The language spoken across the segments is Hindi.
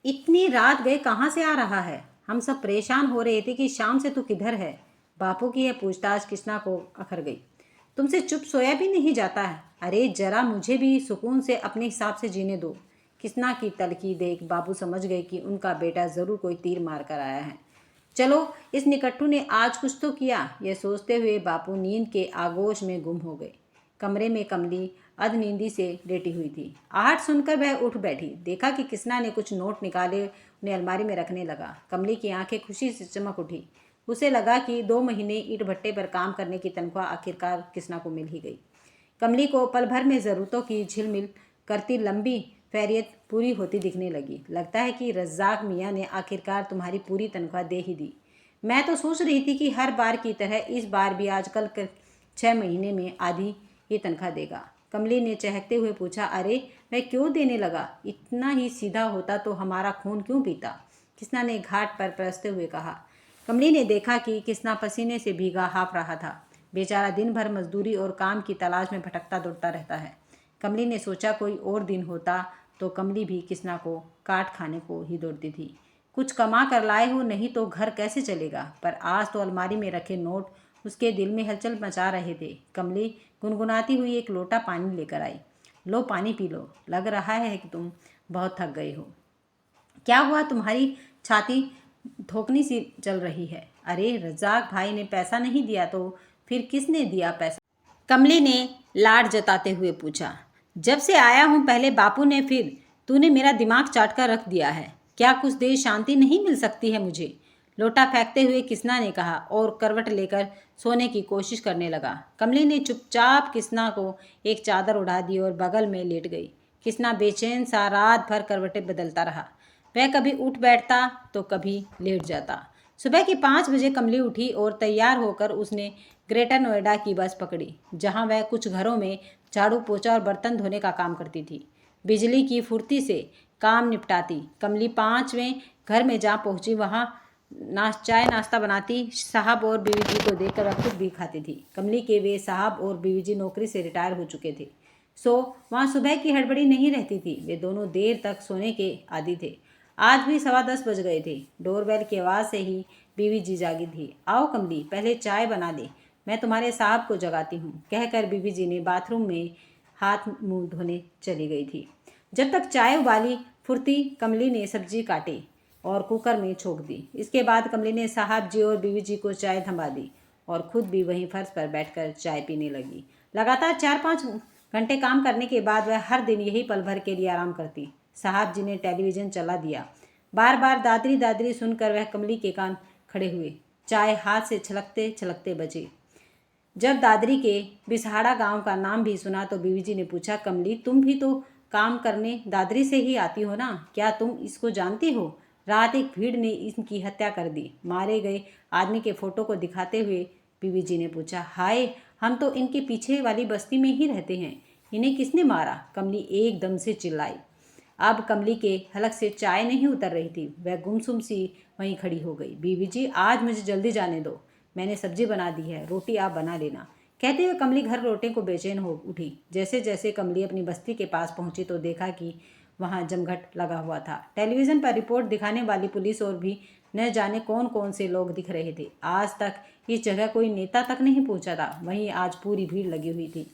इतनी रात गए कहाँ से आ रहा है? हम सब परेशान हो रहे थे कि शाम से तू किधर है। बापू की यह पूछताछ किसना को अखर गई। तुमसे चुप सोया भी नहीं जाता है। अरे जरा मुझे भी सुकून से अपने हिसाब से जीने दो। किसना की तलखी देख बाबू समझ गए कि उनका बेटा जरूर कोई तीर मार कर आया है। चलो इस निकट्टू ने आज कुछ तो किया, यह सोचते हुए बापू नींद के आगोश में गुम हो गए। कमरे में कमली अधनींदी से लेटी हुई थी। आहट सुनकर वह उठ बैठी। देखा कि किसना ने कुछ नोट निकाले उन्हें अलमारी में रखने लगा। कमली की आंखें खुशी से चमक उठी। उसे लगा कि 2 महीने ईंट भट्टे पर काम करने की तनख्वाह आखिरकार किसना को मिल ही गई। कमली को पल भर में ज़रूरतों की झिलमिल करती लंबी फैरियत पूरी होती दिखने लगी। लगता है कि रज्जाक मियाँ ने आखिरकार तुम्हारी पूरी तनख्वाह दे ही दी। मैं तो सोच रही थी कि हर बार की तरह इस बार भी आजकल 6 महीने में आधी ही तनख्वाह देगा। कमली ने चहकते हुए पूछा, अरे मैं क्यों देने लगा? इतना ही सीधा होता तो हमारा खून क्यों पीता? किसना ने घाट पर परसते हुए कहा। कमली ने देखा कि किसना पसीने से भीगा हाँफ रहा था। बेचारा दिन भर मजदूरी और काम की तलाश में भटकता दौड़ता रहता है। कमली ने सोचा कोई और दिन होता तो कमली भी किसना को काट खाने को ही दौड़ती थी। कुछ कमा कर लाए हो, नहीं तो घर कैसे चलेगा? पर आज तो अलमारी में रखे नोट उसके दिल में हलचल मचा रहे थे। कमली गुनगुनाती हुई एक लोटा पानी लेकर आई। लो पानी पी लो, लग रहा है कि तुम बहुत थक गए हो। क्या हुआ, तुम्हारी छाती धोकनी सी चल रही है? अरे रज्जाक भाई ने पैसा नहीं दिया तो फिर किसने दिया पैसा? कमली ने लाड जताते हुए पूछा। जब से आया हूँ पहले बापू ने, फिर तूने मेरा दिमाग चाट कर रख दिया है। क्या कुछ देर शांति नहीं मिल सकती है मुझे? लोटा फेंकते हुए किसना ने कहा और करवट लेकर सोने की कोशिश करने लगा। कमली ने चुपचाप किसना को एक चादर उड़ा दी और बगल में लेट गई। किसना बेचैन सा रात भर करवटें बदलता रहा। वह कभी उठ बैठता तो कभी लेट जाता। सुबह के 5 बजे कमली उठी और तैयार होकर उसने ग्रेटर नोएडा की बस पकड़ी, जहां वह कुछ घरों में झाड़ू पोछा और बर्तन धोने का काम करती थी। बिजली की फुर्ती से काम निपटाती कमली 5वें घर में जा पहुंची। वहां चाय नाश्ता बनाती साहब और बीवी जी को देखकर वह खुद भी खाती थी। कमली के वे साहब और बीवी जी नौकरी से रिटायर हो चुके थे, सो वहाँ सुबह की हड़बड़ी नहीं रहती थी। वे दोनों देर तक सोने के आदी थे। आज भी 10:15 बज गए थे। डोरबेल की आवाज़ से ही बीवी जी जागी थी। आओ कमली, पहले चाय बना दे, मैं तुम्हारे साहब को जगाती हूँ, कहकर बीवी जी ने बाथरूम में हाथ मुंह धोने चली गई थी। जब तक चाय उबाली फुर्ती कमली ने सब्जी काटी और कुकर में छोंक दी। इसके बाद कमली ने साहब जी और बीवी जी को चाय थमा दी और खुद भी वहीं फर्श पर बैठकर चाय पीने लगी। लगातार 4-5 घंटे काम करने के बाद वह हर दिन यही पल भर के लिए आराम करती। साहब जी ने टेलीविज़न चला दिया। बार बार दादरी दादरी सुनकर वह कमली के कान खड़े हुए। चाय हाथ से छलकते छलकते बचे। जब दादरी के बिसहाड़ा गांव का नाम भी सुना तो बीवी जी ने पूछा, कमली तुम भी तो काम करने दादरी से ही आती हो ना? क्या तुम इसको जानती हो? रात एक भीड़ ने इनकी हत्या कर दी। मारे गए आदमी के फोटो को दिखाते हुए बीवी जी ने पूछा, हाय हम तो इनके पीछे वाली बस्ती में ही रहते हैं, इन्हें किसने मारा? कमली एकदम से चिल्लाई। अब कमली के हलक से चाय नहीं उतर रही थी। वह गुमसुम सी वहीं खड़ी हो गई। बीवी जी आज मुझे जल्दी जाने दो, मैंने सब्जी बना दी है, रोटी आप बना लेना। कहते हुए कमली घर लौटने को बेचैन हो उठी। जैसे जैसे कमली अपनी बस्ती के पास पहुंची तो देखा कि वहां जमघट लगा हुआ था। टेलीविज़न पर रिपोर्ट दिखाने वाली पुलिस और भी न जाने कौन कौन से लोग दिख रहे थे। आज तक इस जगह कोई नेता तक नहीं पहुंचा था, वहीं आज पूरी भीड़ लगी हुई थी।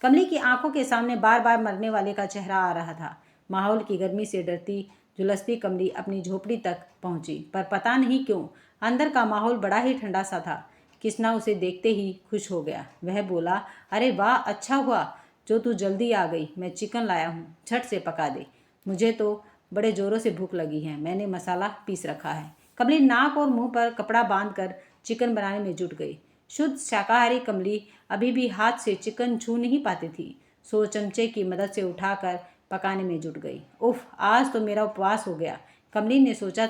कमली की आंखों के सामने बार बार मरने वाले का चेहरा आ रहा था। माहौल की गर्मी से डरती झुलसती कमली अपनी झोपड़ी तक पहुंची, पर पता नहीं क्यों अंदर का माहौल बड़ा ही ठंडा सा था। किसना उसे देखते ही खुश हो गया। वह बोला, अरे वाह, अच्छा हुआ जो तू जल्दी आ गई। मैं चिकन लाया हूँ, झट से पका दे, मुझे तो बड़े जोरों से भूख लगी है। मैंने मसाला पीस रखा है। कमली नाक और मुंह पर कपड़ा बांधकर चिकन बनाने में जुट गई। शुद्ध शाकाहारी कमली अभी भी हाथ से चिकन छू नहीं पाती थी, सो चमचे की मदद से उठाकर पकाने में जुट गई। उफ, आज तो मेरा उपवास हो गया, कमली ने सोचा,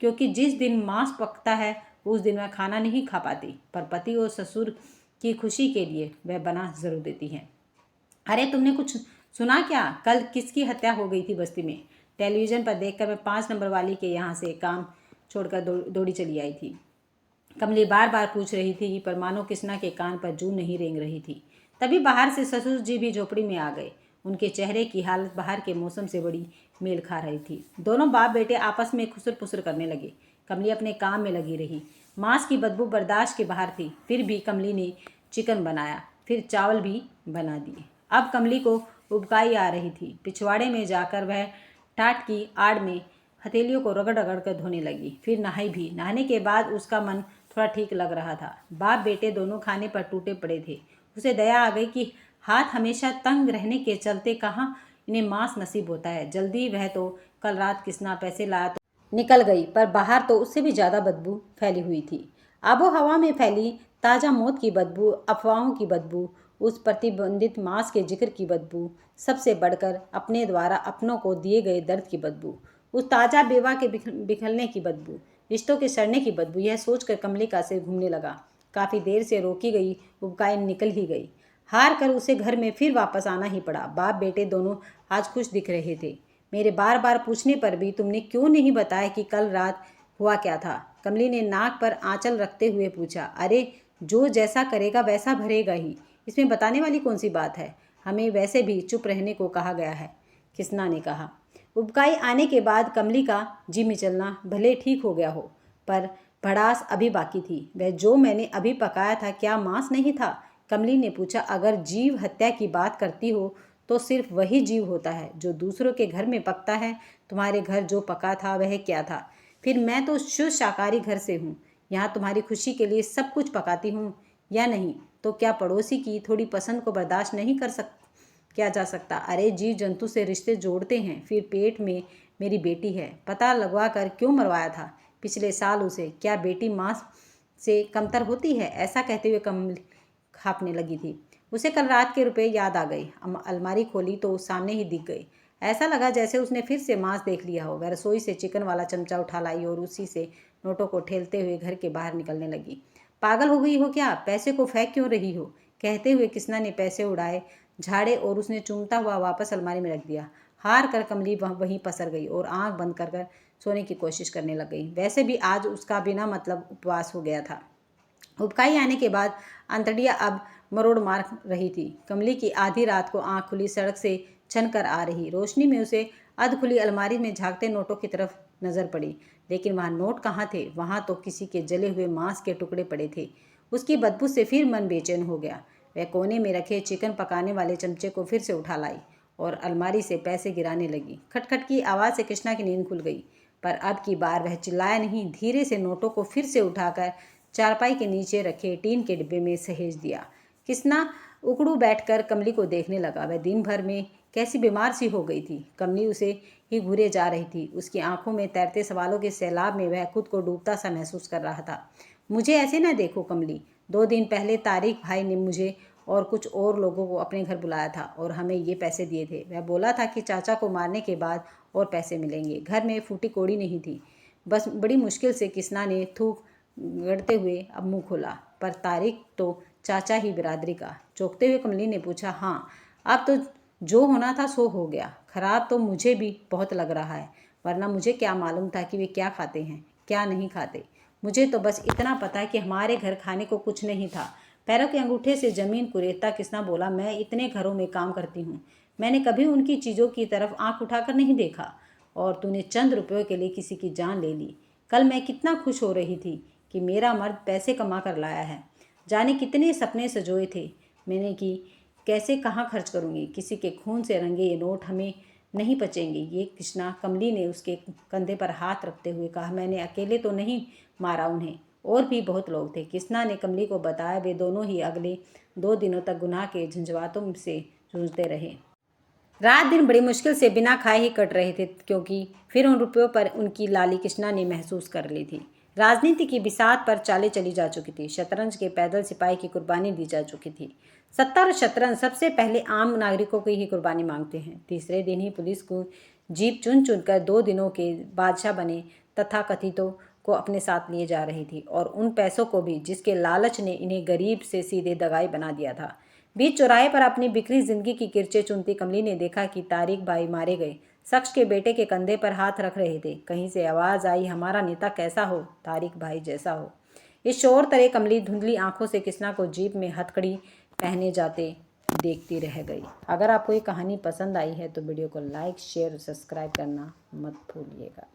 क्योंकि जिस दिन मांस पकता है उस दिन वह खाना नहीं खा पाती, पर पति और ससुर की खुशी के लिए वह बना जरूर देती है। अरे तुमने कुछ सुना क्या? कल किसकी हत्या हो गई थी बस्ती में? टेलीविज़न पर देखकर मैं 5 नंबर वाली के यहाँ से काम छोड़कर दौड़ी चली आई थी। कमली बार बार पूछ रही थी, पर मानो किसना के कान पर जूं नहीं रेंग रही थी। तभी बाहर से ससुर जी भी झोपड़ी में आ गए। उनके चेहरे की हालत बाहर के मौसम से बड़ी मेल खा रही थी। दोनों बाप बेटे आपस में खुसर पुसर करने लगे। कमली अपने काम में लगी रही। मांस की बदबू बर्दाश्त के बाहर थी। फिर भी कमली ने चिकन बनाया, फिर चावल भी बना दिए। अब कमली को उबकाई आ रही थी। पिछवाड़े में जाकर वह टाट की आड़ में हथेलियों को रगड़ रगड़ कर धोने लगी। फिर नहाई भी। नहाने के बाद उसका मन थोड़ा ठीक लग रहा था। बाप बेटे दोनों खाने पर टूटे पड़े थे। उसे दया आ गई कि हाथ हमेशा तंग रहने के चलते कहाँ इन्हें मांस नसीब होता है। जल्दी वह तो कल रात किसना पैसे लाया तो निकल गई, पर बाहर तो उससे भी ज़्यादा बदबू फैली हुई थी। आबो हवा में फैली ताज़ा मौत की बदबू, अफवाहों की बदबू, उस प्रतिबंधित मांस के जिक्र की बदबू, सबसे बढ़कर अपने द्वारा अपनों को दिए गए दर्द की बदबू, उस ताज़ा बेवा के बिखरने की बदबू, रिश्तों के सड़ने की बदबू। यह सोचकर कमली का सिर घूमने लगा। काफ़ी देर से रोकी गई उबकाई निकल ही गई। हार कर उसे घर में फिर वापस आना ही पड़ा। बाप बेटे दोनों आज खुश दिख रहे थे। मेरे बार बार पूछने पर भी तुमने क्यों नहीं बताया कि कल रात हुआ क्या था? कमली ने नाक पर आंचल रखते हुए पूछा। अरे, जो जैसा करेगा वैसा भरेगा ही, इसमें बताने वाली कौन सी बात है? हमें वैसे भी चुप रहने को कहा गया है, किसना ने कहा। उबकाई आने के बाद कमली का जी मिचलना भले ठीक हो गया हो, पर भड़ास अभी बाकी थी। वह जो मैंने अभी पकाया था क्या मांस नहीं था? कमली ने पूछा। अगर जीव हत्या की बात करती हो तो सिर्फ वही जीव होता है जो दूसरों के घर में पकता है। तुम्हारे घर जो पका था वह क्या था? फिर मैं तो शुद्ध शाकाहारी घर से हूँ। यहाँ तुम्हारी खुशी के लिए सब कुछ पकाती हूँ या नहीं तो क्या पड़ोसी की थोड़ी पसंद को बर्दाश्त नहीं कर किया जा सकता? अरे, जीव जंतु से रिश्ते जोड़ते हैं। फिर पेट में मेरी बेटी है, पता लगवा कर क्यों मरवाया था पिछले साल उसे? क्या बेटी मांस से कमतर होती है? ऐसा कहते हुए कमली खापने लगी थी। उसे कल रात के रुपए याद आ गए। अलमारी खोली तो सामने ही दिख गए। ऐसा लगा जैसे उसने फिर से मांस देख लिया हो। वह रसोई से चिकन वाला चमचा उठा लाई और उसी से नोटों को ठेलते हुए घर के बाहर निकलने लगी। पागल हो गई हो क्या? पैसे को फेंक क्यों रही हो? कहते हुए किसना ने पैसे उड़ाए, झाड़े और उसने चूमता हुआ वापस अलमारी में रख दिया। हार कर कमली वहीं पसर गई और आंख बंद कर सोने की कोशिश करने लग गई। वैसे भी आज उसका बिना मतलब उपवास हो गया था। उबकाई आने के बाद अंतड़िया अब मरोड़ मार रही थी। कमली की आधी रात को आंख खुली सड़क से छन कर आ रही रोशनी में उसे अध खुली अलमारी में झांकते नोटों की तरफ नजर पड़ी, लेकिन वहाँ नोट कहाँ थे? वहाँ तो किसी के जले हुए मांस के टुकड़े पड़े थे। उसकी बदबू से फिर मन बेचैन हो गया। वह कोने में रखे चिकन पकाने वाले चमचे को फिर से उठा लाई और अलमारी से पैसे गिराने लगी। खटखट की आवाज़ से कृष्णा की नींद खुल गई, पर अब की बार वह चिल्लाया नहीं। धीरे से नोटों को फिर से उठाकर चारपाई के नीचे रखे टीन के डिब्बे में सहेज दिया। कृष्णा उकड़ू बैठकर कमली को देखने लगा। वह दिन भर में कैसी बीमार सी हो गई थी। कमली उसे ही घूरे जा रही थी। उसकी आंखों में तैरते सवालों के सैलाब में वह खुद को डूबता सा महसूस कर रहा था। मुझे ऐसे ना देखो कमली। 2 दिन पहले तारिक भाई ने मुझे और कुछ और लोगों को अपने घर बुलाया था और हमें ये पैसे दिए थे। वह बोला था कि चाचा को मारने के बाद और पैसे मिलेंगे। घर में फूटी कोड़ी नहीं थी। बस बड़ी मुश्किल से कृष्णा ने थूक गड़ते हुए अब मुंह खोला। पर तारिक तो चाचा ही बिरादरी का। चौंकते हुए कमली ने पूछा। हाँ, अब तो जो होना था सो हो गया। खराब तो मुझे भी बहुत लग रहा है, वरना मुझे क्या मालूम था कि वे क्या खाते हैं क्या नहीं खाते। मुझे तो बस इतना पता है कि हमारे घर खाने को कुछ नहीं था। पैरों के अंगूठे से जमीन कुरेदता कृष्णा बोला। मैं इतने घरों में काम करती हूँ, मैंने कभी उनकी चीज़ों की तरफ आंख उठाकर नहीं देखा। और तूने चंद रुपयों के लिए किसी की जान ले ली। कल मैं कितना खुश हो रही थी कि मेरा मर्द पैसे कमा कर लाया है। जाने कितने सपने सजोए थे मैंने कि कैसे कहाँ खर्च करूँगी। किसी के खून से रंगे ये नोट हमें नहीं पचेंगे। ये कृष्णा, कमली ने उसके कंधे पर हाथ रखते हुए कहा। मैंने अकेले तो नहीं मारा उन्हें, और भी बहुत लोग थे। कृष्णा ने कमली को बताया। वे दोनों ही अगले 2 दिनों तक गुनाह के झंझावातों से जूझते रहे। रात दिन बड़ी मुश्किल से बिना खाए ही कट रहे थे, क्योंकि फिर उन रुपयों पर उनकी लाली कृष्णा ने महसूस कर ली थी। राजनीति की बिसात पर चालें चली जा चुकी थी। शतरंज के पैदल सिपाही की कुर्बानी दी जा चुकी थी। सत्ता और शतरंज सबसे पहले आम नागरिकों की ही कुर्बानी मांगते हैं। तीसरे दिन ही पुलिस को जीप चुन चुनकर 2 दिनों के बादशाह बने तथाकथितों को अपने साथ लिए जा रही थी, और उन पैसों को भी जिसके लालच ने इन्हें गरीब से सीधे दगाई बना दिया था। बीच चौराहे पर अपनी बिखरी जिंदगी की किरचें चुनती कमली ने देखा कि तारिक भाई मारे गए शख्स के बेटे के कंधे पर हाथ रख रहे थे। कहीं से आवाज़ आई, हमारा नेता कैसा हो, तारिक भाई जैसा हो। इस शोर तरह कमली धुंधली आंखों से कृष्णा को जीप में हथकड़ी पहने जाते देखती रह गई। अगर आपको ये कहानी पसंद आई है तो वीडियो को लाइक, शेयर और सब्सक्राइब करना मत भूलिएगा।